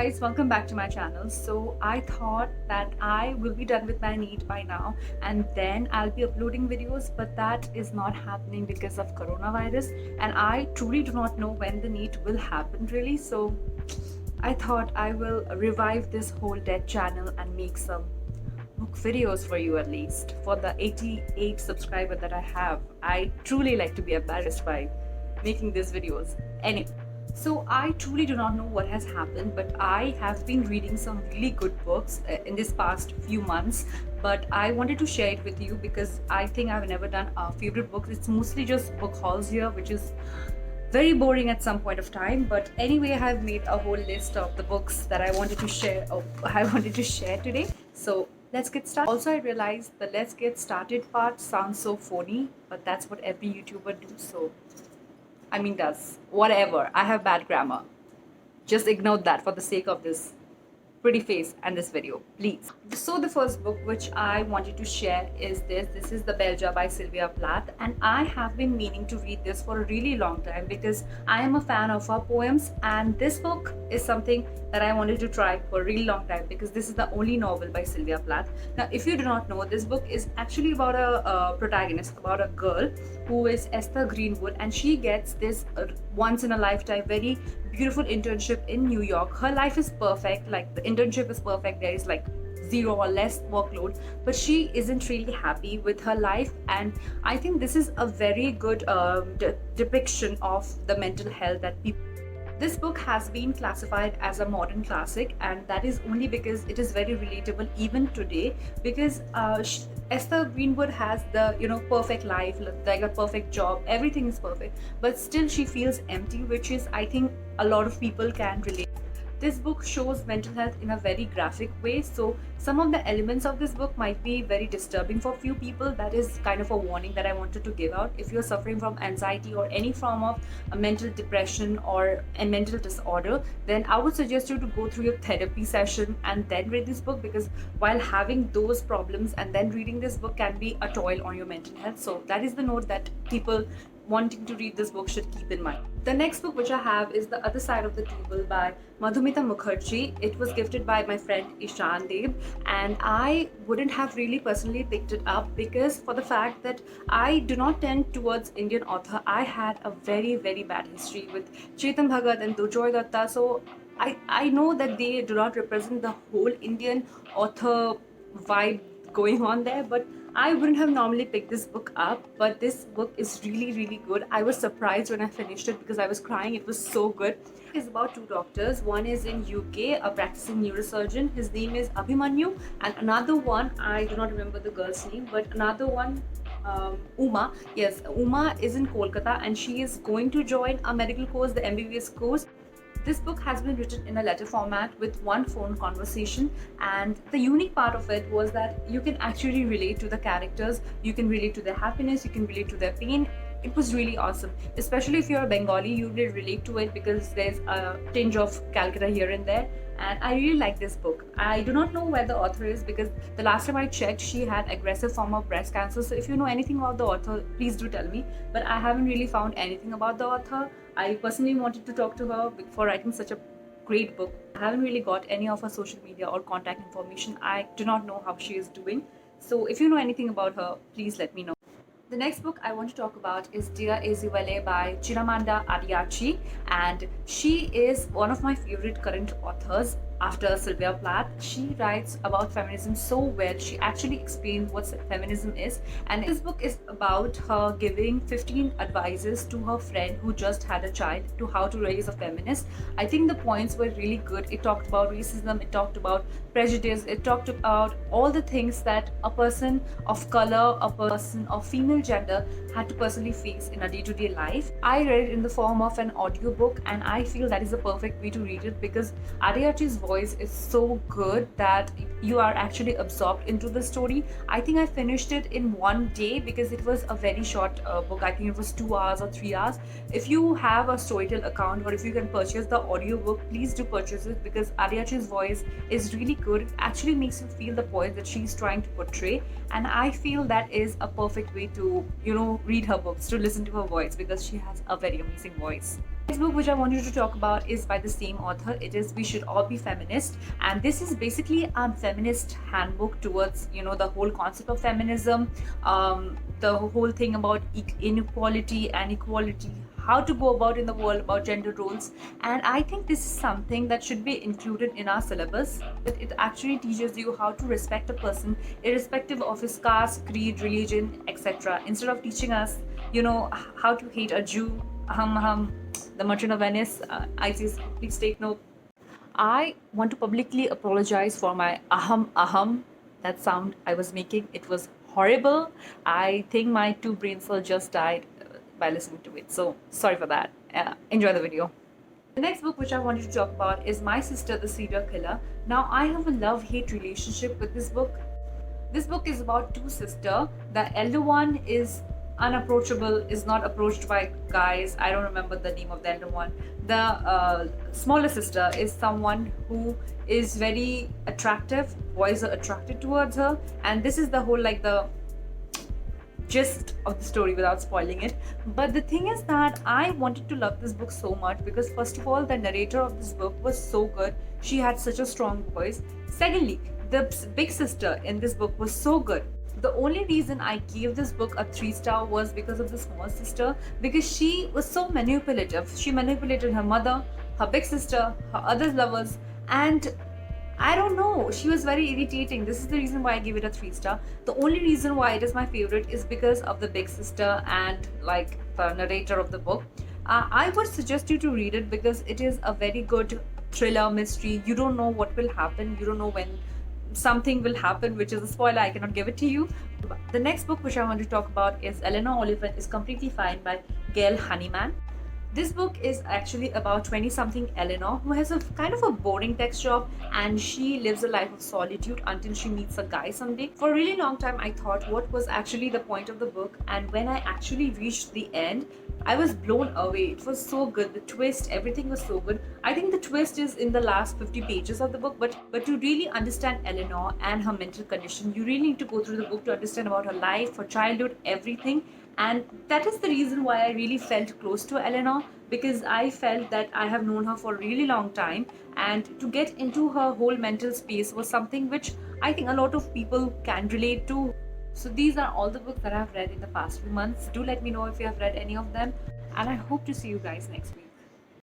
guys, welcome back to my channel. So I thought that I will be done with my NEET by now and then I'll be uploading videos, but that is not happening because of coronavirus and I truly do not know when the NEET will happen really. So I thought I will revive this whole dead channel and make some book videos for you, at least for the 88 subscriber that I have. I truly like to be embarrassed by making these videos. Anyway, so I truly do not know what has happened, but I have been reading some really good books in this past few months, but I wanted to share it with you because I think I've never done favorite books. It's mostly just book hauls here, which is very boring at some point of time. But anyway, I have made a whole list of the books that I wanted to share today. So let's get started. Also, I realized the let's get started part sounds so phony, but that's what every YouTuber do. So does whatever. I have bad grammar. Just ignore that for the sake of this pretty face and this video, please. So the first book which I wanted to share is this is The Belja by Sylvia Plath, and I have been meaning to read this for a really long time because I am a fan of her poems, and this book is something that I wanted to try for a really long time because this is the only novel by Sylvia Plath. Now, if you do not know, this book is actually about a protagonist, about a girl who is Esther Greenwood, and she gets this once in a lifetime very beautiful internship in New York. Her life is perfect, like the internship is perfect, there is like zero or less workload, but she isn't really happy with her life, and I think this is a very good depiction of the mental health that people. This book has been classified as a modern classic, and that is only because it is very relatable even today, because Esther Greenwood has the perfect life, like a perfect job, everything is perfect, but still she feels empty, which is, I think, a lot of people can relate. This book shows mental health in a very graphic way, so some of the elements of this book might be very disturbing for few people. That is kind of a warning that I wanted to give out. If you're suffering from anxiety or any form of a mental depression or a mental disorder, then I would suggest you to go through your therapy session and then read this book, because while having those problems and then reading this book can be a toil on your mental health. So that is the note that people wanting to read this book should keep in mind. The next book which I have is The Other Side of the Table by Madhumita Mukherjee. It was gifted by my friend Ishan Dev, and I wouldn't have really personally picked it up because for the fact that I do not tend towards Indian author. I had a very bad history with Chetan Bhagat and Dujoy Datta, so I know that they do not represent the whole Indian author vibe going on there, but I wouldn't have normally picked this book up, but this book is really good. I was surprised when I finished it because I was crying. It was so good. It's about two doctors. One is in UK, a practicing neurosurgeon. His name is Abhimanyu, and another one, I do not remember the girl's name, but another one, Uma. Yes, Uma is in Kolkata and she is going to join a medical course, the MBBS course. This book has been written in a letter format with one phone conversation, and the unique part of it was that you can actually relate to the characters, you can relate to their happiness, you can relate to their pain. It was really awesome, especially if you're a Bengali, you will relate to it because there's a tinge of Calcutta here and there, and I really like this book. I do not know where the author is because the last time I checked, she had aggressive form of breast cancer, so if you know anything about the author, please do tell me, but I haven't really found anything about the author. I personally wanted to talk to her for writing such a great book. I haven't really got any of her social media or contact information. I do not know how she is doing. So if you know anything about her, please let me know. The next book I want to talk about is Dear Isabel by Chimamanda Adichie, and she is one of my favorite current authors after Sylvia Plath. She writes about feminism so well. She actually explains what feminism is, and this book is about her giving 15 advices to her friend who just had a child to how to raise a feminist. I think the points were really good. It talked about racism, it talked about prejudice, it talked about all the things that a person of color, a person of female gender had to personally face in a day-to-day life. I read it in the form of an audiobook, and I feel that is a perfect way to read it because Adichie's voice is so good that you are actually absorbed into the story. I think I finished it in one day because it was a very short book. I think it was 2 hours or 3 hours. If you have a Storytel account or if you can purchase the audiobook, please do purchase it because Adichie's voice is really good. It actually makes you feel the points that she's trying to portray, and I feel that is a perfect way to read her books, to listen to her voice, because she has a very amazing voice. Next book which I wanted to talk about is by the same author. It is We Should All Be Feminist, and this is basically a feminist handbook towards the whole concept of feminism, the whole thing about inequality and equality, how to go about in the world about gender roles. And I think this is something that should be included in our syllabus. It actually teaches you how to respect a person irrespective of his caste, creed, religion, etc., instead of teaching us how to hate a Jew. The Merchant of Venice, ISIS, please take note. I want to publicly apologize for my aham, that sound I was making. It was horrible. I think my two brain cells just died by listening to it. So sorry for that. Enjoy the video. The next book which I wanted to talk about is My Sister, the Serial Killer. Now I have a love-hate relationship with this book. This book is about two sisters. The elder one is unapproachable, is not approached by guys. I don't remember the name of the elder one. The smaller sister is someone who is very attractive. Boys are attracted towards her, and this is the whole the gist of the story without spoiling it. But the thing is that I wanted to love this book so much because first of all, the narrator of this book was so good. She had such a strong voice. Secondly, the big sister in this book was so good. The only reason I gave this book a 3-star was because of the small sister, because she was so manipulative. She manipulated her mother, her big sister, her other lovers, and I don't know, she was very irritating. This is the reason why I give it a 3-star. The only reason why it is my favorite is because of the big sister and the narrator of the book. I would suggest you to read it because it is a very good thriller mystery. You don't know what will happen. You don't know when something will happen, which is a spoiler. I cannot give it to you. The next book which I want to talk about is Eleanor, Oliphant is Completely Fine by Gail Honeyman. This book is actually about 20-something Eleanor who has a kind of a boring text job, and she lives a life of solitude until she meets a guy someday. For a really long time I thought what was actually the point of the book, and when I actually reached the end I was blown away. It was so good. The twist, everything was so good. I think the twist is in the last 50 pages of the book, but to really understand Eleanor and her mental condition, you really need to go through the book to understand about her life, her childhood, everything. And that is the reason why I really felt close to Eleanor, because I felt that I have known her for a really long time, and to get into her whole mental space was something which I think a lot of people can relate to. So these are all the books that I've read in the past few months. Do let me know if you have read any of them, and I hope to see you guys next week.